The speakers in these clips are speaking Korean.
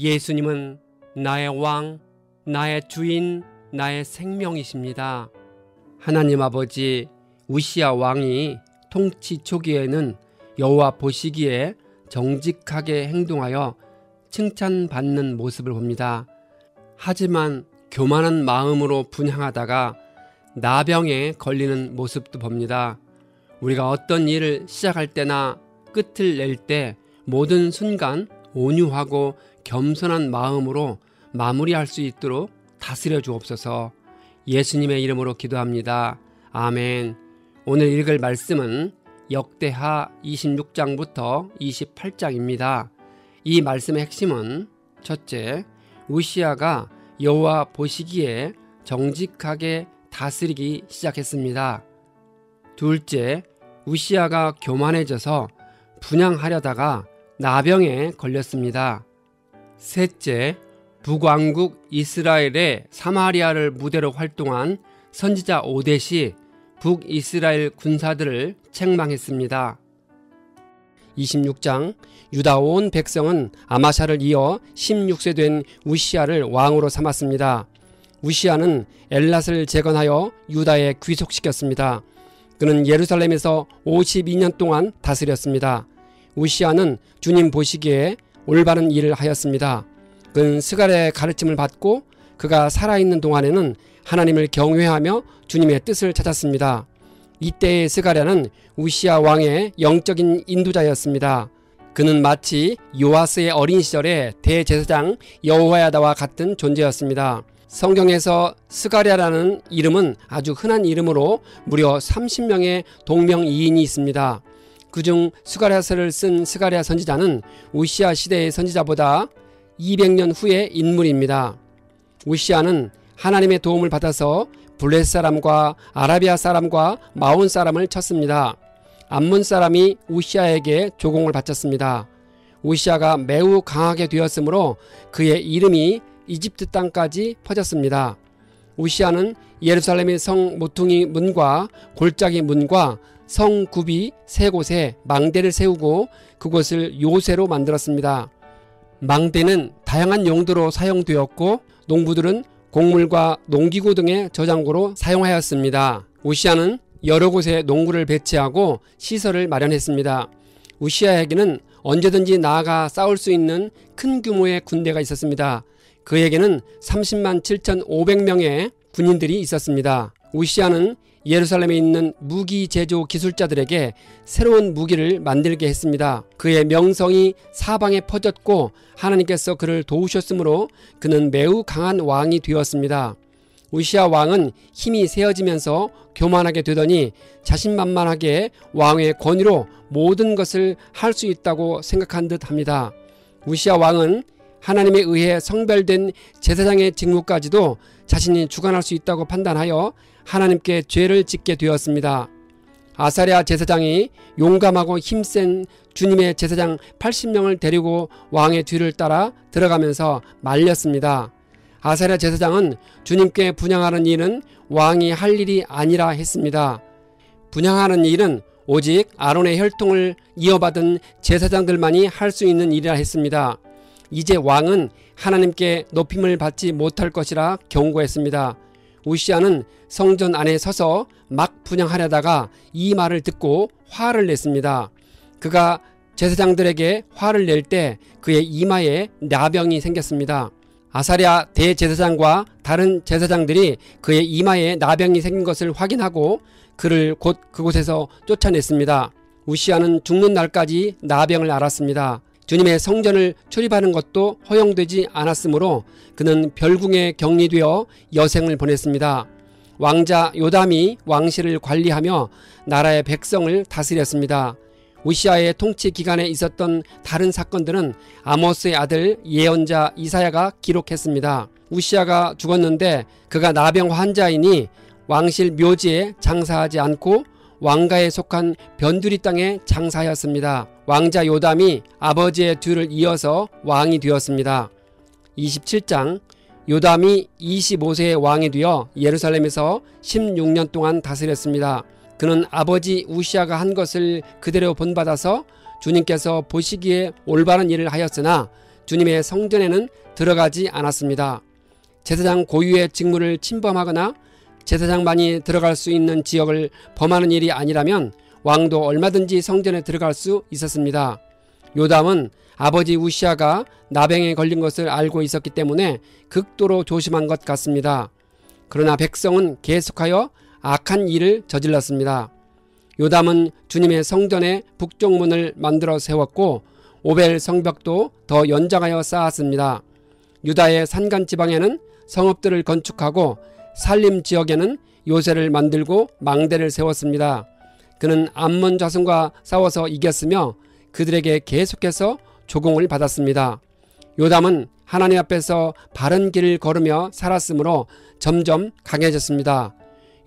예수님은 나의 왕, 나의 주인, 나의 생명이십니다. 하나님 아버지, 우시야 왕이 통치 초기에는 여호와 보시기에 정직하게 행동하여 칭찬받는 모습을 봅니다. 하지만 교만한 마음으로 분향하다가 나병에 걸리는 모습도 봅니다. 우리가 어떤 일을 시작할 때나 끝을 낼 때 모든 순간 온유하고 겸손한 마음으로 마무리할 수 있도록 다스려 주옵소서. 예수님의 이름으로 기도합니다. 아멘. 오늘 읽을 말씀은 역대하 26장부터 28장입니다. 이 말씀의 핵심은 첫째, 우시야가 여호와 보시기에 정직하게 다스리기 시작했습니다. 둘째, 우시야가 교만해져서 분향하려다가 나병에 걸렸습니다. 셋째, 북왕국 이스라엘의 사마리아를 무대로 활동한 선지자 오뎃이 북이스라엘 군사들을 책망했습니다. 26장, 유다 온 백성은 아마샤를 이어 16세 된 우시야를 왕으로 삼았습니다. 우시야는 엘랏을 재건하여 유다에 귀속시켰습니다. 그는 예루살렘에서 52년 동안 다스렸습니다. 우시야는 주님 보시기에 올바른 일을 하였습니다. 그는 스가랴의 가르침을 받고 그가 살아있는 동안에는 하나님을 경외하며 주님의 뜻을 찾았습니다. 이때의 스가랴는 우시야 왕의 영적인 인도자였습니다. 그는 마치 요아스의 어린 시절의 대제사장 여호야다와 같은 존재였습니다. 성경에서 스가랴라는 이름은 아주 흔한 이름으로 무려 30명의 동명이인이 있습니다. 그중 스가랴서를 쓴 스가랴 선지자는 우시야 시대의 선지자보다 200년 후의 인물입니다. 우시야는 하나님의 도움을 받아서 블레 사람과 아라비아 사람과 마온 사람을 쳤습니다. 암몬 사람이 우시야에게 조공을 바쳤습니다. 우시야가 매우 강하게 되었으므로 그의 이름이 이집트 땅까지 퍼졌습니다. 우시야는 예루살렘의 성 모퉁이 문과 골짜기 문과 성 굽이 세 곳에 망대를 세우고 그곳을 요새로 만들었습니다. 망대는 다양한 용도로 사용되었고 농부들은 곡물과 농기구 등의 저장고로 사용하였습니다. 우시야는 여러 곳에 농구를 배치하고 시설을 마련했습니다. 우시야에게는 언제든지 나아가 싸울 수 있는 큰 규모의 군대가 있었습니다. 그에게는 30만 7,500명의 군인들이 있었습니다. 우시야는 예루살렘에 있는 무기 제조 기술자들에게 새로운 무기를 만들게 했습니다. 그의 명성이 사방에 퍼졌고 하나님께서 그를 도우셨으므로 그는 매우 강한 왕이 되었습니다. 우시야 왕은 힘이 세어지면서 교만하게 되더니 자신만만하게 왕의 권위로 모든 것을 할 수 있다고 생각한 듯 합니다. 우시야 왕은 하나님에 의해 성별된 제사장의 직무까지도 자신이 주관할 수 있다고 판단하여 하나님께 죄를 짓게 되었습니다. 아사랴 제사장이 용감하고 힘센 주님의 제사장 80명을 데리고 왕의 뒤를 따라 들어가면서 말렸습니다. 아사랴 제사장은 주님께 분향하는 일은 왕이 할 일이 아니라 했습니다. 분향하는 일은 오직 아론의 혈통을 이어받은 제사장들만이 할 수 있는 일이라 했습니다. 이제 왕은 하나님께 높임을 받지 못할 것이라 경고했습니다. 우시야는 성전 안에 서서 막 분향하려다가 이 말을 듣고 화를 냈습니다. 그가 제사장들에게 화를 낼 때 그의 이마에 나병이 생겼습니다. 아사랴 대제사장과 다른 제사장들이 그의 이마에 나병이 생긴 것을 확인하고 그를 곧 그곳에서 쫓아냈습니다. 우시야는 죽는 날까지 나병을 앓았습니다. 주님의 성전을 출입하는 것도 허용되지 않았으므로 그는 별궁에 격리되어 여생을 보냈습니다. 왕자 요담이 왕실을 관리하며 나라의 백성을 다스렸습니다. 우시야의 통치 기간에 있었던 다른 사건들은 아모스의 아들 예언자 이사야가 기록했습니다. 우시야가 죽었는데 그가 나병 환자이니 왕실 묘지에 장사하지 않고 왕가에 속한 변두리 땅에 장사하였습니다. 왕자 요담이 아버지의 뒤를 이어서 왕이 되었습니다. 27장, 요담이 25세의 왕이 되어 예루살렘에서 16년 동안 다스렸습니다. 그는 아버지 우시야가 한 것을 그대로 본받아서 주님께서 보시기에 올바른 일을 하였으나 주님의 성전에는 들어가지 않았습니다. 제사장 고유의 직무를 침범하거나 제사장만이 들어갈 수 있는 지역을 범하는 일이 아니라면 왕도 얼마든지 성전에 들어갈 수 있었습니다. 요담은 아버지 우시아가 나병에 걸린 것을 알고 있었기 때문에 극도로 조심한 것 같습니다. 그러나 백성은 계속하여 악한 일을 저질렀습니다. 요담은 주님의 성전의 북쪽 문을 만들어 세웠고 오벨 성벽도 더 연장하여 쌓았습니다. 유다의 산간 지방에는 성읍들을 건축하고 살림 지역에는 요새를 만들고 망대를 세웠습니다. 그는 암몬 자손과 싸워서 이겼으며 그들에게 계속해서 조공을 받았습니다. 요담은 하나님 앞에서 바른 길을 걸으며 살았으므로 점점 강해졌습니다.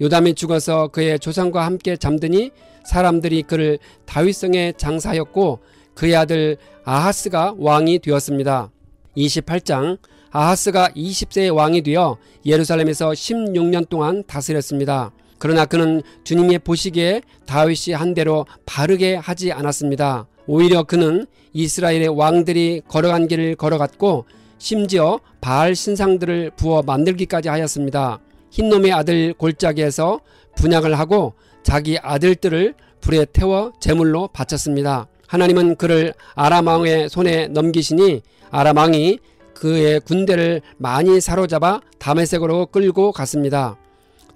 요담이 죽어서 그의 조상과 함께 잠드니 사람들이 그를 다윗성에 장사하였고 그의 아들 아하스가 왕이 되었습니다. 28장 아하스가 20세의 왕이 되어 예루살렘에서 16년 동안 다스렸습니다. 그러나 그는 주님이 보시기에 다윗이 한 대로 바르게 하지 않았습니다. 오히려 그는 이스라엘의 왕들이 걸어간 길을 걸어갔고 심지어 바알 신상들을 부어 만들기까지 하였습니다. 흰놈의 아들 골짜기에서 분향을 하고 자기 아들들을 불에 태워 제물로 바쳤습니다. 하나님은 그를 아람 왕의 손에 넘기시니 아람 왕이 그의 군대를 많이 사로잡아 다메섹으로 끌고 갔습니다.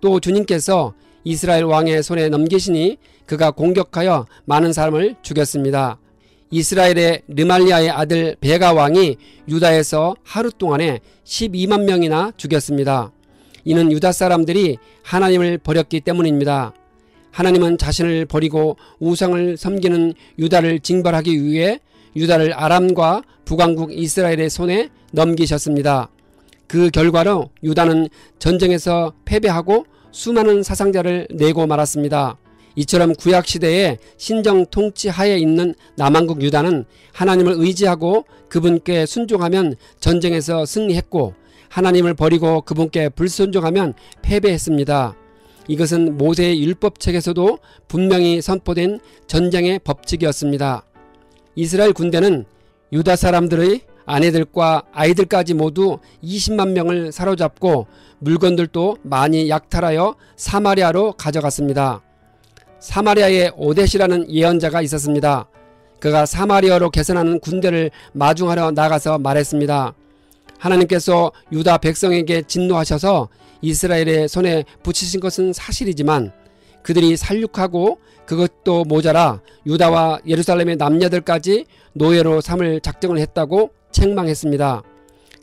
또 주님께서 이스라엘 왕의 손에 넘기시니 그가 공격하여 많은 사람을 죽였습니다. 이스라엘의 르말리아의 아들 베가 왕이 유다에서 하루 동안에 12만 명이나 죽였습니다. 이는 유다 사람들이 하나님을 버렸기 때문입니다. 하나님은 자신을 버리고 우상을 섬기는 유다를 징벌하기 위해 유다를 아람과 북왕국 이스라엘의 손에 넘기셨습니다. 그 결과로 유다는 전쟁에서 패배하고 수많은 사상자를 내고 말았습니다. 이처럼 구약시대에 신정 통치 하에 있는 남왕국 유다는 하나님을 의지하고 그분께 순종하면 전쟁에서 승리했고 하나님을 버리고 그분께 불순종하면 패배했습니다. 이것은 모세의 율법책에서도 분명히 선포된 전쟁의 법칙이었습니다. 이스라엘 군대는 유다 사람들의 아내들과 아이들까지 모두 20만 명을 사로잡고 물건들도 많이 약탈하여 사마리아로 가져갔습니다. 사마리아에 오뎃이라는 예언자가 있었습니다. 그가 사마리아로 개선하는 군대를 마중하러 나가서 말했습니다. 하나님께서 유다 백성에게 진노하셔서 이스라엘의 손에 붙이신 것은 사실이지만 그들이 살육하고 그것도 모자라 유다와 예루살렘의 남녀들까지 노예로 삼을 작정을 했다고 책망했습니다.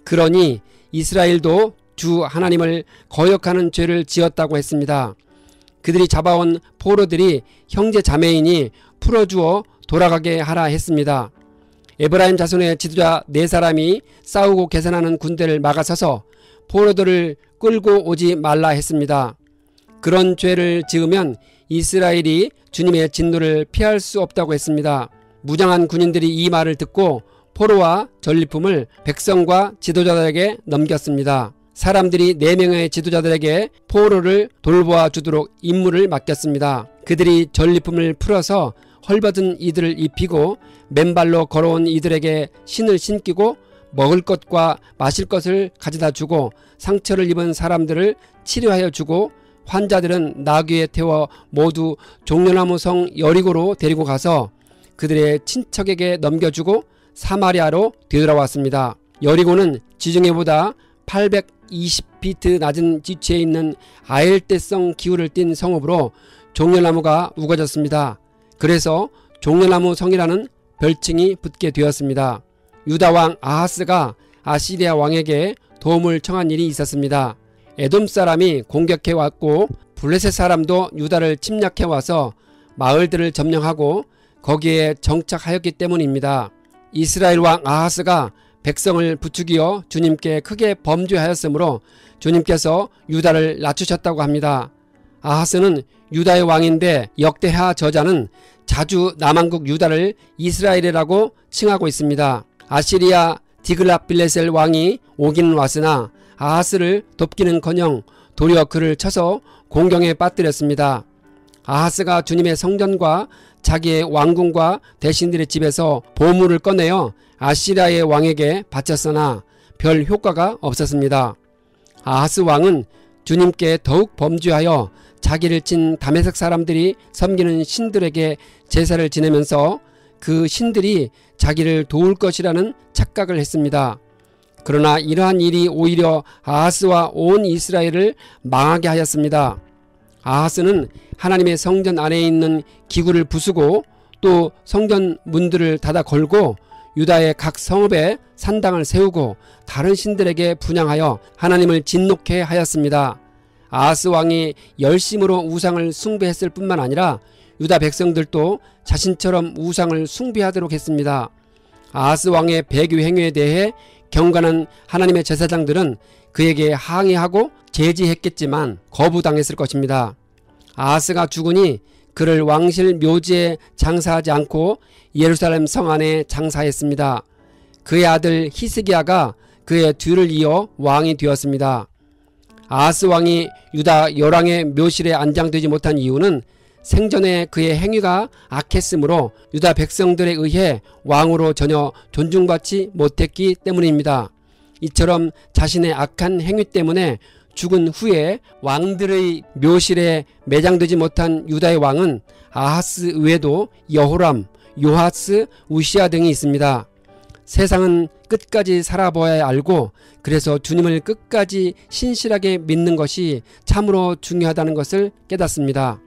그러니 이스라엘도 주 하나님을 거역하는 죄를 지었다고 했습니다. 그들이 잡아온 포로들이 형제 자매이니 풀어주어 돌아가게 하라 했습니다. 에브라임 자손의 지도자 4사람이 싸우고 계산하는 군대를 막아서서 포로들을 끌고 오지 말라 했습니다. 그런 죄를 지으면 이스라엘이 주님의 진노를 피할 수 없다고 했습니다. 무장한 군인들이 이 말을 듣고 포로와 전리품을 백성과 지도자들에게 넘겼습니다. 사람들이 4명의 지도자들에게 포로를 돌보아 주도록 임무를 맡겼습니다. 그들이 전리품을 풀어서 헐벗은 이들을 입히고 맨발로 걸어온 이들에게 신을 신기고 먹을 것과 마실 것을 가져다 주고 상처를 입은 사람들을 치료하여 주고 환자들은 나귀에 태워 모두 종려나무 성 여리고로 데리고 가서 그들의 친척에게 넘겨주고 사마리아로 되돌아왔습니다. 여리고는 지중해보다 820피트 낮은 위치에 있는 아열대성 기후를 띤 성읍으로 종려나무가 우거졌습니다. 그래서 종려나무 성이라는 별칭이 붙게 되었습니다. 유다 왕 아하스가 아시리아 왕에게 도움을 청한 일이 있었습니다. 에돔 사람이 공격해 왔고 블레셋 사람도 유다를 침략해 와서 마을들을 점령하고 거기에 정착하였기 때문입니다. 이스라엘 왕 아하스가 백성을 부추기어 주님께 크게 범죄하였으므로 주님께서 유다를 낮추셨다고 합니다. 아하스는 유다의 왕인데 역대하 저자는 자주 남왕국 유다를 이스라엘이라고 칭하고 있습니다. 아시리아 디글랏빌레셀 왕이 오기는 왔으나 아하스를 돕기는커녕 도리어 그를 쳐서 공경에 빠뜨렸습니다. 아하스가 주님의 성전과 자기의 왕궁과 대신들의 집에서 보물을 꺼내어 아시리아의 왕에게 바쳤으나 별 효과가 없었습니다. 아하스 왕은 주님께 더욱 범죄하여 자기를 친 다메섹 사람들이 섬기는 신들에게 제사를 지내면서 그 신들이 자기를 도울 것이라는 착각을 했습니다. 그러나 이러한 일이 오히려 아하스와 온 이스라엘을 망하게 하였습니다. 아하스는 하나님의 성전 안에 있는 기구를 부수고 또 성전 문들을 닫아 걸고 유다의 각 성읍에 산당을 세우고 다른 신들에게 분향하여 하나님을 진노케 하였습니다. 아하스 왕이 열심으로 우상을 숭배했을 뿐만 아니라 유다 백성들도 자신처럼 우상을 숭배하도록 했습니다. 아하스 왕의 배교 행위에 대해 경건한 하나님의 제사장들은 그에게 항의하고 제지했겠지만 거부당했을 것입니다. 아하스가 죽으니 그를 왕실 묘지에 장사하지 않고 예루살렘 성 안에 장사했습니다. 그의 아들 히스기야가 그의 뒤를 이어 왕이 되었습니다. 아하스 왕이 유다 열왕의 묘실에 안장되지 못한 이유는 생전에 그의 행위가 악했으므로 유다 백성들에 의해 왕으로 전혀 존중받지 못했기 때문입니다. 이처럼 자신의 악한 행위 때문에 죽은 후에 왕들의 묘실에 매장되지 못한 유다의 왕은 아하스 외에도 여호람, 요하스, 우시야 등이 있습니다. 세상은 끝까지 살아보아야 알고 그래서 주님을 끝까지 신실하게 믿는 것이 참으로 중요하다는 것을 깨닫습니다.